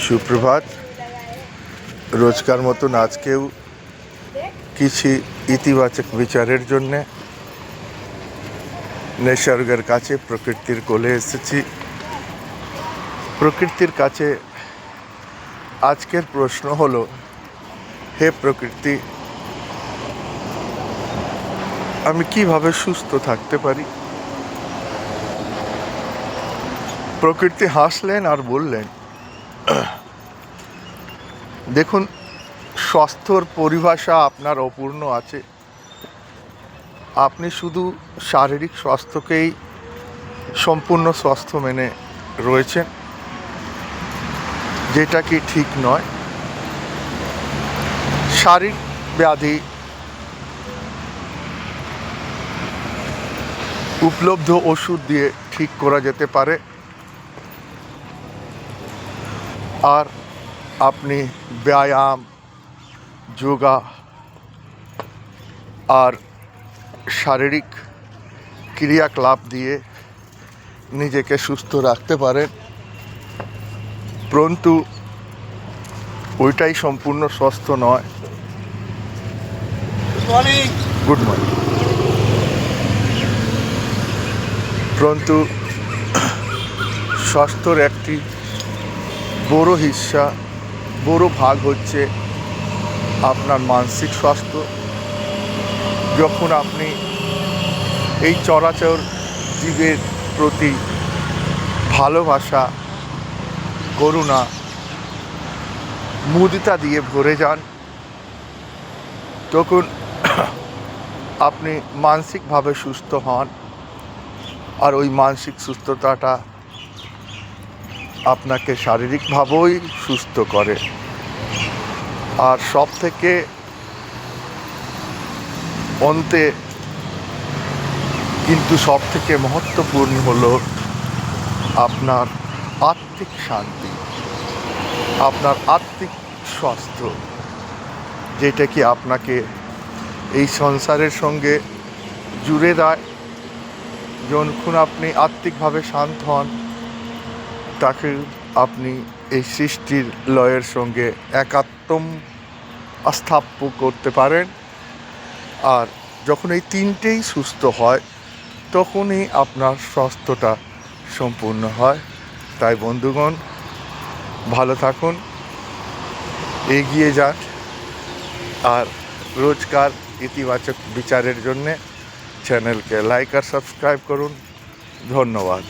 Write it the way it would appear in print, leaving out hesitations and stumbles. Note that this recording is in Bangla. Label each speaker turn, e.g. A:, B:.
A: সুপ্রভাত। রোজকার মতন আজকেও কিছু ইতিবাচক বিচারের জন্যে নিসর্গের কাছে, প্রকৃতির কোলে এসেছি। প্রকৃতির কাছে আজকের প্রশ্ন হলো, হে প্রকৃতি, আমি কিভাবে সুস্থ থাকতে পারি? প্রকৃতি হাসলেন আর বললেন, দেখুন, স্বাস্থ্যর পরিভাষা আপনার অপূর্ণ আছে। আপনি শুধু শারীরিক স্বাস্থ্যকেই সম্পূর্ণ স্বাস্থ্য মেনে রয়েছেন, যেটা কি ঠিক নয়। শারীরিক ব্যাধি উপলব্ধ ওষুধ দিয়ে ঠিক করা যেতে পারে, আর আপনি ব্যায়াম, যোগা আর শারীরিক ক্রিয়াকলাপ দিয়ে নিজেকে সুস্থ রাখতে পারেন, পরন্তু ওইটাই সম্পূর্ণ স্বাস্থ্য নয়। Good morning. পরন্তু স্বাস্থ্যর একটি বড় হিস্সা, বড় ভাগ হচ্ছে আপনার মানসিক স্বাস্থ্য। যখন আপনি এই চরাচর জীবের প্রতি ভালোবাসা, করুণা, মুদিতা দিয়ে ভরে যান, তখন আপনি মানসিকভাবে সুস্থ হন, আর ওই মানসিক সুস্থতাটা আপনাকে শারীরিকভাবেই সুস্থ করে। আর সব থেকে অন্তে কিন্তু সব থেকে মহত্বপূর্ণ হলো আপনার আত্মিক শান্তি, আপনার আত্মিক স্বাস্থ্য, যেটা কি আপনাকে এই সংসারের সঙ্গে জুড়ে দেয়। যখন আপনি আত্মিকভাবে শান্ত হন, তাকে আপনি এই সৃষ্টির লয়ের সঙ্গে একাত্ম স্থাপ্য করতে পারেন। আর যখন এই তিনটেই সুস্থ হয়, তখনই আপনার স্বাস্থ্যটা সম্পূর্ণ হয়। তাই বন্ধুগণ, ভালো থাকুন, এগিয়ে যান, আর রোজকার ইতিবাচক বিচারের জন্যে চ্যানেলকে লাইক আর সাবস্ক্রাইব করুন। ধন্যবাদ।